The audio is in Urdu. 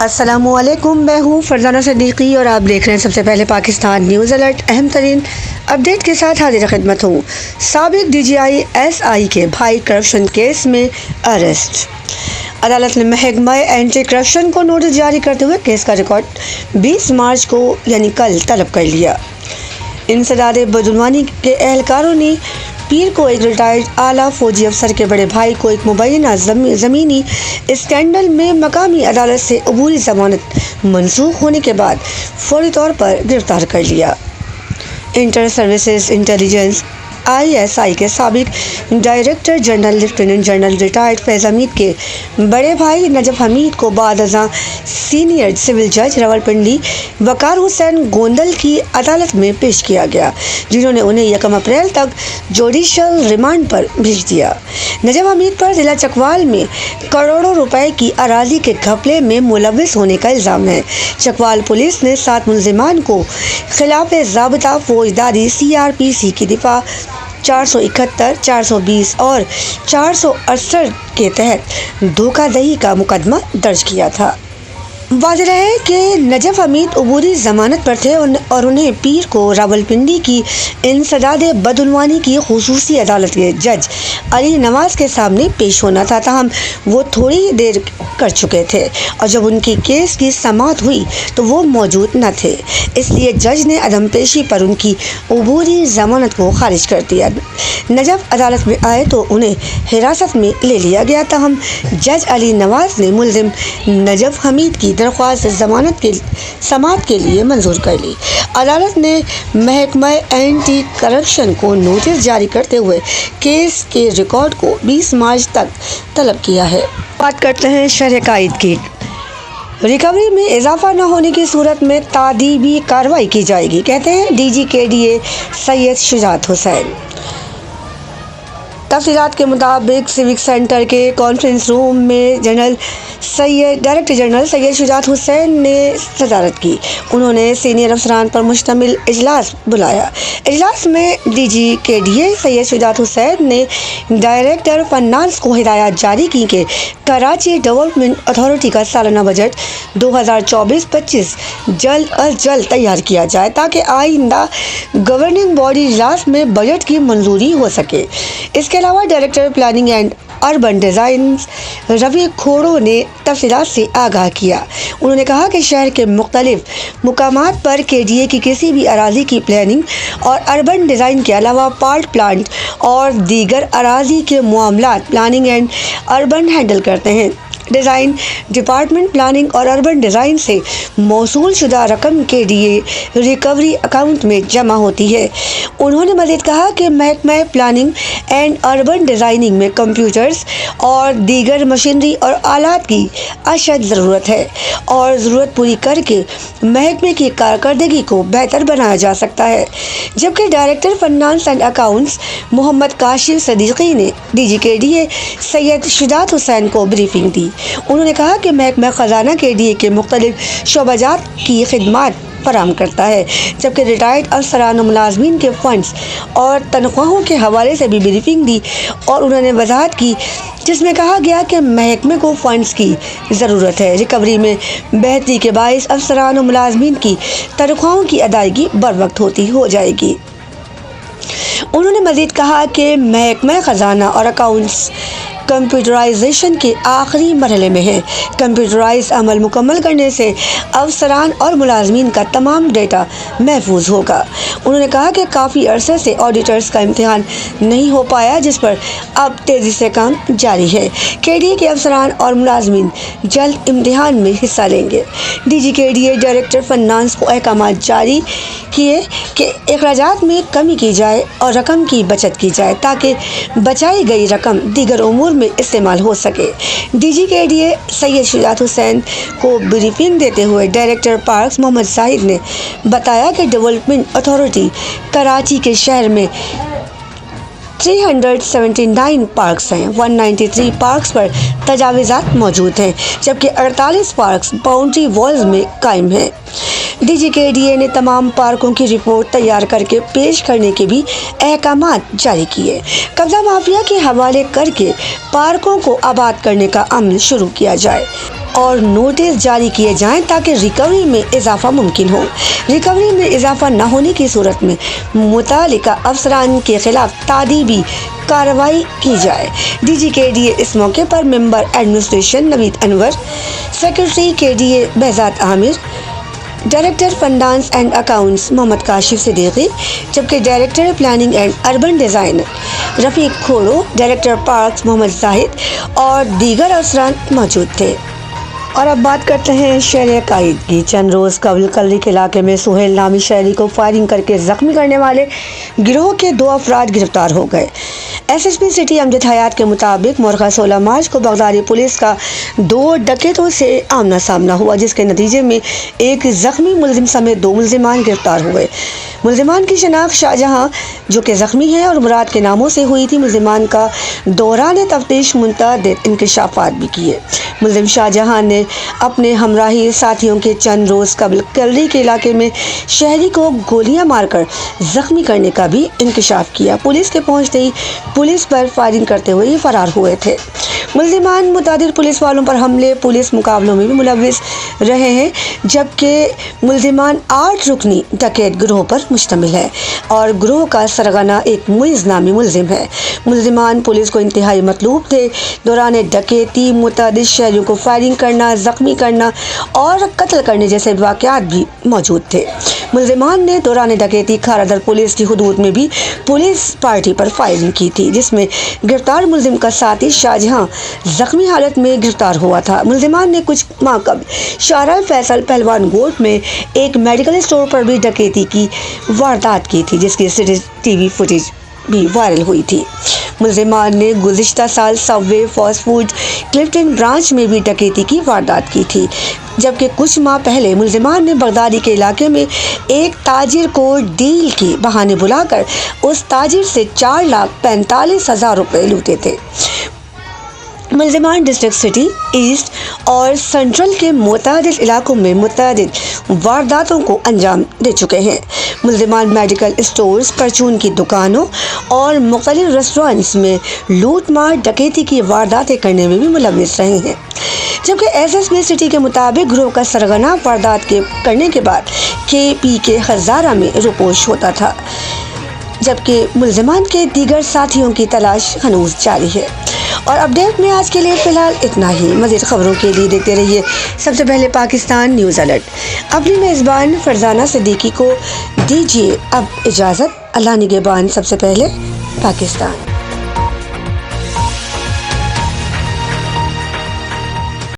السلام علیکم، میں ہوں فرزانہ صدیقی اور آپ دیکھ رہے ہیں سب سے پہلے پاکستان نیوز الرٹ۔ اہم ترین اپڈیٹ کے ساتھ حاضر خدمت ہوں۔ سابق D G I S I کے بھائی کرپشن کیس میں اریسٹ۔ عدالت نے محکمہ اینٹی کرپشن کو نوٹس جاری کرتے ہوئے کیس کا ریکارڈ 20 مارچ کو یعنی کل طلب کر لیا۔ انسداد بدعنوانی کے اہلکاروں نے پیر کو ایک ریٹائرڈ اعلیٰ فوجی افسر کے بڑے بھائی کو ایک مبینہ زمینی اسکینڈل میں مقامی عدالت سے عبوری ضمانت منسوخ ہونے کے بعد فوری طور پر گرفتار کر لیا۔ Inter services intelligence I S I کے سابق director general lieutenant general retired Faiz Hameed کے بڑے بھائی نجف حمید کو بعد ازاں سینئر سول جج راولپنڈی وقار حسین گوندل کی عدالت میں پیش کیا گیا، جنہوں نے انہیں 1 اپریل تک جوڈیشل ریمانڈ پر بھیج دیا۔ نجف حمید پر ضلع چکوال میں کروڑوں روپے کی اراضی کے گھپلے میں ملوث ہونے کا الزام ہے۔ چکوال پولیس نے 7 ملزمان کو خلاف ضابطہ فوجداری CRPC کی دفعہ 471، 420 اور 468 کے تحت دھوکہ دہی کا مقدمہ درج کیا تھا۔ واضح ہے کہ نجف حمید عبوری ضمانت پر تھے اور انہیں پیر کو راولپنڈی کی انسداد بدعنوانی کی خصوصی عدالت کے جج علی نواز کے سامنے پیش ہونا تھا، تاہم وہ تھوڑی ہی دیر کر چکے تھے اور جب ان کی کیس کی سماعت ہوئی تو وہ موجود نہ تھے، اس لیے جج نے عدم پیشی پر ان کی عبوری ضمانت کو خارج کر دیا۔ نجف عدالت میں آئے تو انہیں حراست میں لے لیا گیا، تاہم جج علی نواز نے ملزم نجف حمید کی درخواست ضمانت کی سماعت کے لیے منظور کر لی۔ عدالت نے محکمہ اینٹی کرپشن کو نوٹس جاری کرتے ہوئے کیس کے ریکارڈ کو 20 مارچ تک طلب کیا ہے۔ بات کرتے ہیں شرح قائد کی۔ ریکوری میں اضافہ نہ ہونے کی صورت میں تادیبی کارروائی کی جائے گی، کہتے ہیں DG KDA سید شجاعت حسین۔ تفصیلات کے مطابق سیوک سینٹر کے کانفرنس روم میں ڈائریکٹر جنرل سید شجاعت حسین نے صدارت کی۔ انہوں نے سینئر افسران پر مشتمل اجلاس بلایا۔ اجلاس میں DG KDA سید شجاعت حسین نے ڈائریکٹر فنانس کو ہدایات جاری کی کہ کراچی ڈیولپمنٹ اتھارٹی کا سالانہ بجٹ 2024-25 جلد از جلد تیار کیا جائے تاکہ آئندہ گورننگ باڈی اجلاس میں بجٹ کی منظوری ہو سکے۔ اس کے علاوہ director planning and urban design روی کھوڑو نے تفصیلات سے آگاہ کیا۔ انہوں نے کہا کہ شہر کے مختلف مقامات پر KDA کی کسی بھی اراضی کی پلاننگ اور اربن ڈیزائن کے علاوہ پارٹ پلانٹ اور دیگر اراضی کے معاملات پلاننگ اینڈ اربن ہینڈل کرتے ہیں۔ ڈیزائن ڈپارٹمنٹ پلاننگ اور اربن ڈیزائن سے موصول شدہ رقم KDA ریکوری اکاؤنٹ میں جمع ہوتی ہے۔ انہوں نے مزید کہا کہ محکمہ پلاننگ اینڈ اربن ڈیزائننگ میں کمپیوٹرز اور دیگر مشینری اور آلات کی اشد ضرورت ہے اور ضرورت پوری کر کے محکمے کی کارکردگی کو بہتر بنایا جا سکتا ہے، جبکہ director finance and accounts Muhammad Kashif Siddiqui نے DG KDA سید شجاعت حسین کو بریفنگ دی۔ انہوں نے کہا کہ محکمہ خزانہ KDA کے مختلف شعبہ جات کی خدمات فراہم کرتا ہے، جبکہ ریٹائرڈ افسران و ملازمین کے فنڈز اور تنخواہوں کے حوالے سے بھی بریفنگ دی اور انہوں نے وضاحت کی، جس میں کہا گیا کہ محکمے کو فنڈز کی ضرورت ہے۔ ریکوری میں بہتری کے باعث افسران و ملازمین کی تنخواہوں کی ادائیگی بروقت ہو جائے گی۔ انہوں نے مزید کہا کہ محکمہ خزانہ اور اکاؤنٹس کمپیوٹرائزیشن کے آخری مرحلے میں ہے۔ کمپیوٹرائز عمل مکمل کرنے سے افسران اور ملازمین کا تمام ڈیٹا محفوظ ہوگا۔ انہوں نے کہا کہ کافی عرصے سے آڈیٹرز کا امتحان نہیں ہو پایا، جس پر اب تیزی سے کام جاری ہے۔ KDA کے افسران اور ملازمین جلد امتحان میں حصہ لیں گے۔ DG KDA ڈائریکٹر فنانس کو احکامات جاری کیے کہ اخراجات میں کمی کی جائے اور رقم کی بچت کی جائے تاکہ بچائی گئی رقم دیگر امور میں استعمال ہو سکے۔ DG KDA سید شجاعت حسین کو بریفنگ دیتے ہوئے ڈائریکٹر پارکس محمد زاہد نے بتایا کہ ڈیولپمنٹ اتھارٹی کراچی کے شہر میں 379 پارکس ہیں، 193 پارکس پر تجاوزات موجود ہیں، جبکہ 48 پارکس باؤنڈری والز میں قائم ہیں۔ DG KDA نے تمام پارکوں کی رپورٹ تیار کر کے پیش کرنے کے بھی احکامات جاری کیے۔ قبضہ مافیا کے حوالے کر کے پارکوں کو آباد کرنے کا عمل شروع کیا جائے۔ اور نوٹس جاری کیے جائیں تاکہ ریکوری میں اضافہ ممکن ہو۔ ریکوری میں اضافہ نہ ہونے کی صورت میں متعلقہ افسران کے خلاف تعدیبی کارروائی کی جائے۔ ڈی جی کے ڈی اے اس موقع پر member administration Naveed Anwar, secretary K D A Behzad Aamir, director finance and accounts Muhammad Kashif Siddiqui, جبکہ director planning and urban design Rafiq Khoro, director parks Muhammad Zahid اور دیگر افسران موجود تھے۔ اور اب بات کرتے ہیں شہر عقائد کی۔ چند روز قبل کلری کے علاقے میں سہیل نامی شہری کو فائرنگ کر کے زخمی کرنے والے گروہ کے 2 افراد گرفتار ہو گئے۔ ایس ایس پی سٹی امجد حیات کے مطابق مورخہ 16 مارچ کو بغدادی پولیس کا 2 ڈکیتوں سے آمنا سامنا ہوا، جس کے نتیجے میں ایک زخمی ملزم سمیت 2 ملزمان گرفتار ہوئے۔ ملزمان کی شناخت شاہجہاں جو کہ زخمی ہے اور مراد کے ناموں سے ہوئی تھی۔ ملزمان کا دوران تفتیش متعدد انکشافات بھی کیے۔ ملزم شاہجہاں نے اپنے ہمراہی ساتھیوں کے چند روز قبل کلری کے علاقے میں شہری کو گولیاں مار کر زخمی کرنے کا بھی انکشاف کیا۔ پولیس کے پہنچتے ہی پولیس پر فائرنگ کرتے ہوئے یہ فرار ہوئے تھے۔ ملزمان متعدد پولیس والوں پر حملے، پولیس مقابلوں میں بھی ملوث رہے ہیں، جبکہ ملزمان 8 رکنی ڈکیت گروہ پر مشتمل ہے اور گروہ کا سرغنہ ایک معز نامی ملزم ہے۔ ملزمان پولیس کو انتہائی مطلوب تھے۔ دوران ڈکیتی متعدد شہریوں کو فائرنگ کرنا، زخمی کرنا اور قتل کرنے جیسے واقعات بھی موجود تھے۔ ملزمان نے دوران ڈکیتی کھارادر پولیس کی حدود میں بھی پولیس پارٹی پر فائرنگ کی تھی، جس میں گرفتار ملزم کا ساتھی شاہجہاں زخمی حالت میں گرفتار ہوا تھا۔ ملزمان نے کچھ ماہ قبل شارع فیصل پہلوان گوٹ میں ایک میڈیکل اسٹور پر بھی ڈکیتی کی واردات کی تھی، جس کی سی سی ٹی وی فوٹیج بھی وائرل ہوئی تھی۔ ملزمان نے گزشتہ سال سب وے فاسٹ فوڈ کلفٹن برانچ میں بھی ڈکیتی کی واردات کی تھی، جبکہ کچھ ماہ پہلے ملزمان نے بغدادی کے علاقے میں ایک تاجر کو ڈیل کے بہانے بلا کر اس تاجر سے 4,45,000 روپے لوٹے تھے۔ ملزمان ڈسٹرکٹ سٹی، ایسٹ اور سینٹرل کے متعدد علاقوں میں متعدد وارداتوں کو انجام دے چکے ہیں۔ ملزمان میڈیکل اسٹورز، پرچون کی دکانوں اور مختلف ریسٹورینٹس میں لوٹ مار ڈکیتی کی وارداتیں کرنے میں بھی ملوث رہے ہیں، جبکہ ایس ایس پی سٹی کے مطابق گروہ کا سرغنہ واردات کرنے کے بعد کے پی کے ہزارہ میں روپوش ہوتا تھا، جبکہ ملزمان کے دیگر ساتھیوں کی تلاش ہنوز جاری ہے۔ اور اپڈیٹ میں آج کے لیے فی الحال اتنا ہی۔ مزید خبروں کے لیے دیکھتے رہیے سب سے پہلے پاکستان نیوز الرٹ۔ اپنی میزبان فرزانہ صدیقی کو دیجیے اب اجازت۔ اللہ نگہبان۔ سب سے پہلے پاکستان۔